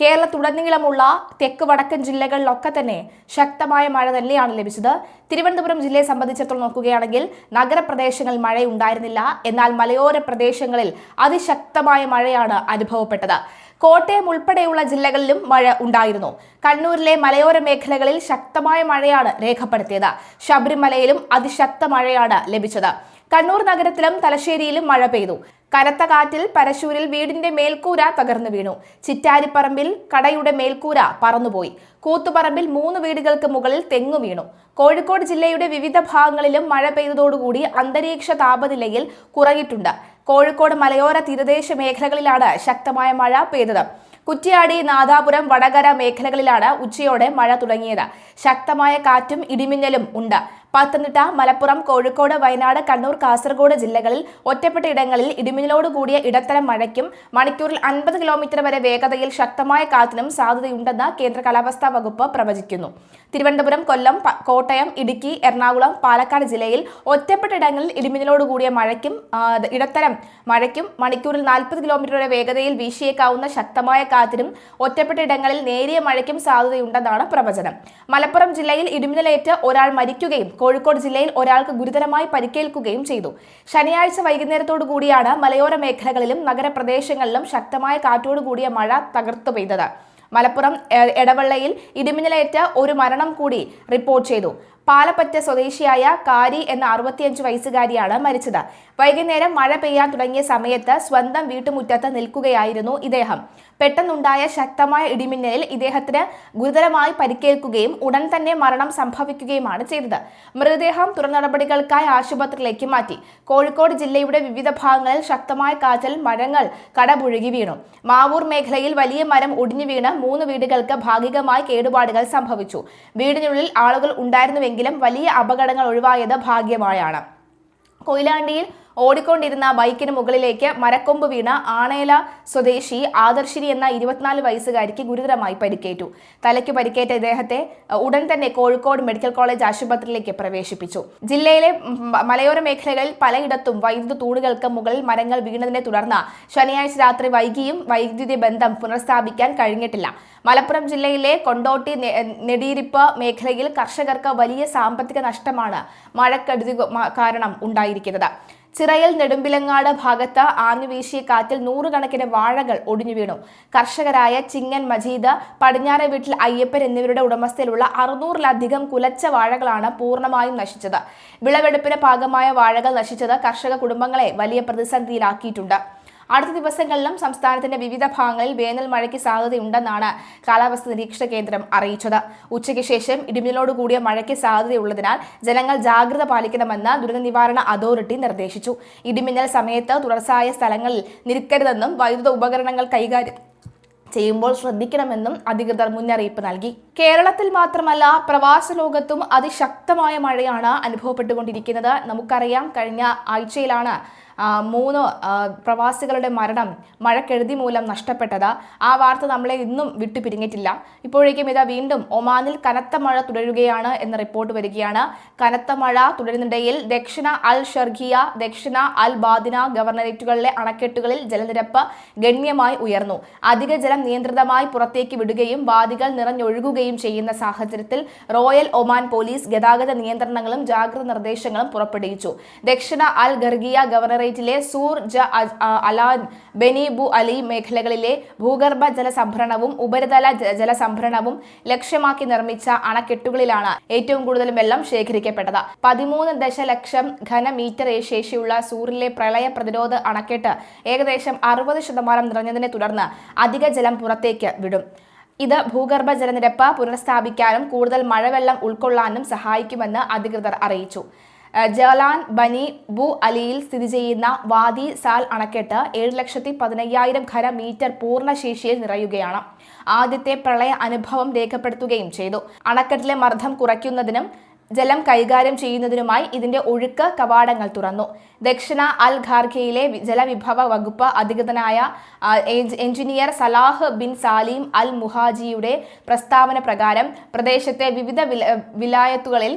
കേരളത്തിലുടനീളമുള്ള തെക്ക് വടക്കൻ ജില്ലകളിലൊക്കെ തന്നെ ശക്തമായ മഴ തന്നെയാണ് ലഭിച്ചത്. തിരുവനന്തപുരം ജില്ലയെ സംബന്ധിച്ചിടത്തോളം നോക്കുകയാണെങ്കിൽ നഗരപ്രദേശങ്ങളിൽ മഴയുണ്ടായിരുന്നില്ല. എന്നാൽ മലയോര പ്രദേശങ്ങളിൽ അതിശക്തമായ മഴയാണ് അനുഭവപ്പെട്ടത്. കോട്ടയം ഉൾപ്പെടെയുള്ള ജില്ലകളിലും മഴ ഉണ്ടായിരുന്നു. കണ്ണൂരിലെ മലയോര മേഖലകളിൽ ശക്തമായ മഴയാണ് രേഖപ്പെടുത്തിയത്. ശബരിമലയിലും അതിശക്ത മഴയാണ് ലഭിച്ചത്. കണ്ണൂർ നഗരത്തിലും തലശ്ശേരിയിലും മഴ പെയ്തു. കനത്ത കാറ്റിൽ പരശൂരിൽ വീടിന്റെ മേൽക്കൂര തകർന്നു വീണു. ചിറ്റാരിപ്പറമ്പിൽ കടയുടെ മേൽക്കൂര പറന്നുപോയി. കൂത്തുപറമ്പിൽ 3 വീടുകൾക്ക് മുകളിൽ തെങ്ങു വീണു. കോഴിക്കോട് ജില്ലയുടെ വിവിധ ഭാഗങ്ങളിലും മഴ പെയ്തതോടുകൂടി അന്തരീക്ഷ താപനിലയിൽ കുറഞ്ഞിട്ടുണ്ട്. കോഴിക്കോട് മലയോര തീരദേശ മേഖലകളിലാണ് ശക്തമായ മഴ പെയ്തത്. കുറ്റ്യാടി, നാദാപുരം, വടകര മേഖലകളിലാണ് ഉച്ചയോടെ മഴ തുടങ്ങിയത്. ശക്തമായ കാറ്റും ഇടിമിന്നലും ഉണ്ട്. പത്തനംതിട്ട, മലപ്പുറം, കോഴിക്കോട്, വയനാട്, കണ്ണൂർ, കാസർഗോഡ് ജില്ലകളിൽ ഒറ്റപ്പെട്ട ഇടങ്ങളിൽ ഇടിമിന്നലോട് കൂടിയ ഇടത്തരം മഴയ്ക്കും മണിക്കൂറിൽ 50 കിലോമീറ്റർ വരെ വേഗതയിൽ ശക്തമായ കാറ്റിനും സാധ്യതയുണ്ടെന്ന് കേന്ദ്ര കാലാവസ്ഥാ വകുപ്പ് പ്രവചിക്കുന്നു. തിരുവനന്തപുരം, കൊല്ലം, കോട്ടയം, ഇടുക്കി, എറണാകുളം, പാലക്കാട് ജില്ലയിൽ ഒറ്റപ്പെട്ട ഇടങ്ങളിൽ ഇടിമിന്നലോട് കൂടിയ മഴയ്ക്കും ഇടത്തരം മഴയ്ക്കും മണിക്കൂറിൽ 40 കിലോമീറ്റർ വരെ വേഗതയിൽ വീശിയേക്കാവുന്ന ശക്തമായ കാറ്റിനും ഒറ്റപ്പെട്ട ഇടങ്ങളിൽ നേരിയ മഴയ്ക്കും സാധ്യതയുണ്ടെന്നാണ് പ്രവചനം. മലപ്പുറം ജില്ലയിൽ ഇടിമിന്നലേറ്റ് ഒരാൾ മരിക്കുകയും കോഴിക്കോട് ജില്ലയിൽ ഒരാൾക്ക് ഗുരുതരമായി പരിക്കേൽക്കുകയും ചെയ്തു. ശനിയാഴ്ച വൈകുന്നേരത്തോടു കൂടിയാണ് മലയോര മേഖലകളിലും നഗരപ്രദേശങ്ങളിലും ശക്തമായ കാറ്റോടുകൂടിയ മഴ തകർത്തു പെയ്തത്. മലപ്പുറം എടവള്ളയിൽ ഇടിമിന്നലേറ്റ് ഒരു മരണം കൂടി റിപ്പോർട്ട് ചെയ്തു. പാലപ്പറ്റ സ്വദേശിയായ കാരി എന്ന 65 വയസ്സുകാരിയാണ് മരിച്ചത്. വൈകുന്നേരം മഴ പെയ്യാൻ തുടങ്ങിയ സമയത്ത് സ്വന്തം വീട്ടുമുറ്റത്ത് നിൽക്കുകയായിരുന്നു ഇദ്ദേഹം. പെട്ടെന്നുണ്ടായ ശക്തമായ ഇടിമിന്നലിൽ ഇദ്ദേഹത്തിന് ഗുരുതരമായി പരിക്കേൽക്കുകയും ഉടൻ തന്നെ മരണം സംഭവിക്കുകയുമാണ് ചെയ്തത്. മൃതദേഹം തുടർ നടപടികൾക്കായി ആശുപത്രിയിലേക്ക് മാറ്റി. കോഴിക്കോട് ജില്ലയുടെ വിവിധ ഭാഗങ്ങളിൽ ശക്തമായ കാറ്റിൽ മരങ്ങൾ കടപുഴകി വീണു. മാവൂർ മേഖലയിൽ വലിയ മരം ഒടിഞ്ഞു വീണ് 3 വീടുകൾക്ക് ഭാഗികമായി കേടുപാടുകൾ സംഭവിച്ചു. വീടിനുള്ളിൽ ആളുകൾ ഉണ്ടായിരുന്നുവെങ്കിലും വലിയ അപകടങ്ങൾ ഒഴിവായത് ഭാഗ്യമായാണ്. കൊയിലാണ്ടിയിൽ ഓടിക്കൊണ്ടിരുന്ന ബൈക്കിന് മുകളിലേക്ക് മരക്കൊമ്പ് വീണ ആണേല സ്വദേശി ആദർശിനി എന്ന 24 വയസ്സുകാരിക്ക് ഗുരുതരമായി പരിക്കേറ്റു. തലയ്ക്ക് പരിക്കേറ്റ ഇദ്ദേഹത്തെ ഉടൻ തന്നെ കോഴിക്കോട് മെഡിക്കൽ കോളേജ് ആശുപത്രിയിലേക്ക് പ്രവേശിപ്പിച്ചു. ജില്ലയിലെ മലയോര മേഖലകളിൽ പലയിടത്തും വൈദ്യുത തൂണുകൾക്ക് മുകളിൽ മരങ്ങൾ വീണതിനെ തുടർന്ന് ശനിയാഴ്ച രാത്രി വൈകിയും വൈദ്യുതി ബന്ധം പുനഃസ്ഥാപിക്കാൻ കഴിഞ്ഞിട്ടില്ല. മലപ്പുറം ജില്ലയിലെ കൊണ്ടോട്ടി, നെടിയിരിപ്പ് മേഖലയിൽ കർഷകർക്ക് വലിയ സാമ്പത്തിക നഷ്ടമാണ് മഴക്കെടുതി കാരണം ഉണ്ടായിരിക്കുന്നത്. ചിറയൽ, നെടുമ്പിലങ്ങാട് ഭാഗത്ത് ആഞ്ഞുവീശിയ കാറ്റിൽ 100 കണക്കിന് വാഴകൾ ഒടിഞ്ഞു വീണു. കർഷകരായ ചിങ്ങൻ മജീദ്, പടിഞ്ഞാറെ വീട്ടിൽ അയ്യപ്പൻ എന്നിവരുടെ ഉടമസ്ഥയിലുള്ള 600-ലധികം കുലച്ച വാഴകളാണ് പൂർണ്ണമായും നശിച്ചത്. വിളവെടുപ്പിന് പാകമായ വാഴകൾ നശിച്ചത് കർഷക കുടുംബങ്ങളെ വലിയ പ്രതിസന്ധിയിലാക്കിയിട്ടുണ്ട്. അടുത്ത ദിവസങ്ങളിലും സംസ്ഥാനത്തിന്റെ വിവിധ ഭാഗങ്ങളിൽ വേനൽ മഴയ്ക്ക് സാധ്യതയുണ്ടെന്നാണ് കാലാവസ്ഥാ നിരീക്ഷണ കേന്ദ്രം അറിയിച്ചത്. ഉച്ചയ്ക്ക് ശേഷം ഇടിമിന്നലോടുകൂടിയ മഴയ്ക്ക് സാധ്യതയുള്ളതിനാൽ ജനങ്ങൾ ജാഗ്രത പാലിക്കണമെന്ന് ദുരന്ത നിവാരണ അതോറിറ്റി നിർദ്ദേശിച്ചു. ഇടിമിന്നൽ സമയത്ത് തുറസായ സ്ഥലങ്ങളിൽ നിൽക്കരുതെന്നും വൈദ്യുത ഉപകരണങ്ങൾ കൈകാര്യം ചെയ്യുമ്പോൾ ശ്രദ്ധിക്കണമെന്നും അധികൃതർ മുന്നറിയിപ്പ് നൽകി. കേരളത്തിൽ മാത്രമല്ല പ്രവാസ ലോകത്തും അതിശക്തമായ മഴയാണ് അനുഭവപ്പെട്ടുകൊണ്ടിരിക്കുന്നത്. നമുക്കറിയാം, കഴിഞ്ഞ ആഴ്ചയിലാണ് 3 പ്രവാസികളുടെ മരണം മഴക്കെടുതി മൂലം നഷ്ടപ്പെട്ടത്. ആ വാർത്ത നമ്മളെ ഇന്നും വിട്ടുപിരിഞ്ഞിട്ടില്ല. ഇപ്പോഴേക്കും ഇതാ വീണ്ടും ഒമാനിൽ കനത്ത മഴ തുടരുകയാണ് എന്ന റിപ്പോർട്ട് വരികയാണ്. കനത്ത മഴ തുടരുന്നിടയിൽ ദക്ഷിണ അൽ ഷർഖിയ, ദക്ഷിണ അൽ ബാദിന ഗവർണറേറ്റുകളിലെ അണക്കെട്ടുകളിൽ ജലനിരപ്പ് ഗണ്യമായി ഉയർന്നു. അധിക ജലം നിയന്ത്രിതമായി പുറത്തേക്ക് വിടുകയും വാദികൾ നിറഞ്ഞൊഴുകുകയും ചെയ്യുന്ന സാഹചര്യത്തിൽ റോയൽ ഒമാൻ പോലീസ് ഗതാഗത നിയന്ത്രണങ്ങളും ജാഗ്രത നിർദ്ദേശങ്ങളും പുറപ്പെടുവിച്ചു. ദക്ഷിണ അൽ ഖർഖിയ ഗവർണറേറ്റിലെ സൂർ അലാൻ, ബെനി ബു അലി മേഖലകളിലെ ഭൂഗർഭ ജലസംഭരണവും ഉപരിതല ജലസംഭരണവും ലക്ഷ്യമാക്കി നിർമ്മിച്ച അണക്കെട്ടുകളിലാണ് ഏറ്റവും കൂടുതൽ വെള്ളം ശേഖരിക്കപ്പെട്ടത്. 13 ദശലക്ഷം ഘനമീറ്റർ ശേഷിയുള്ള സൂറിലെ പ്രളയ പ്രതിരോധ അണക്കെട്ട് ഏകദേശം 60% നിറഞ്ഞതിനെ തുടർന്ന് അധിക ജലം പുറത്തേക്ക് വിടും. ഇത് ഭൂഗർഭ ജലനിരപ്പ് പുനഃസ്ഥാപിക്കാനും കൂടുതൽ മഴവെള്ളം ഉൾക്കൊള്ളാനും സഹായിക്കുമെന്ന് അധികൃതർ അറിയിച്ചു. ജലാൻ ബനി ബു അലിയിൽ സ്ഥിതി ചെയ്യുന്ന വാദി സാൽ അണക്കെട്ട് 7,15,000 ഘനമീറ്റർ പൂർണ്ണശേഷിയിൽ നിറയുകയാണ്. ആദ്യത്തെ പ്രളയ അനുഭവം രേഖപ്പെടുത്തുകയും ചെയ്തു. അണക്കെട്ടിലെ മർദ്ദം കുറയ്ക്കുന്നതിനും ജലം കൈകാര്യം ചെയ്യുന്നതിനുമായി ഇതിന്റെ ഒഴുക്ക് കവാടങ്ങൾ തുറന്നു. ദക്ഷിണ അൽ ഖാർഖയിലെ ജലവിഭവ വകുപ്പ് അധികൃതനായ എഞ്ചിനീയർ സലാഹ് ബിൻ സാലിം അൽ മുഹാജിയുടെ പ്രസ്താവന പ്രകാരം പ്രദേശത്തെ വിവിധ വിലായത്തുകളിൽ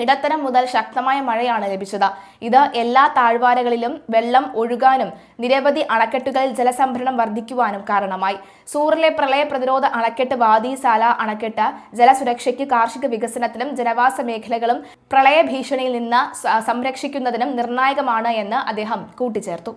ഇടത്തരം മുതൽ ശക്തമായ മഴയാണ് ലഭിച്ചത്. ഇത് എല്ലാ താഴ്വാരകളിലും വെള്ളം ഒഴുകാനും നിരവധി അണക്കെട്ടുകളിൽ ജലസംഭരണം വർദ്ധിക്കുവാനും കാരണമായി. സൂറിലെ പ്രളയ പ്രതിരോധ അണക്കെട്ട് വാദി സാല അണക്കെട്ട് ജലസുരക്ഷയ്ക്ക്, കാർഷിക വികസനത്തിനും ജനവാസ മേഖലകളും പ്രളയ ഭീഷണിയിൽ നിന്ന് സംരക്ഷിക്കുന്നതിനും നിർണായകമാണ് എന്ന് അദ്ദേഹം കൂട്ടിച്ചേർത്തു.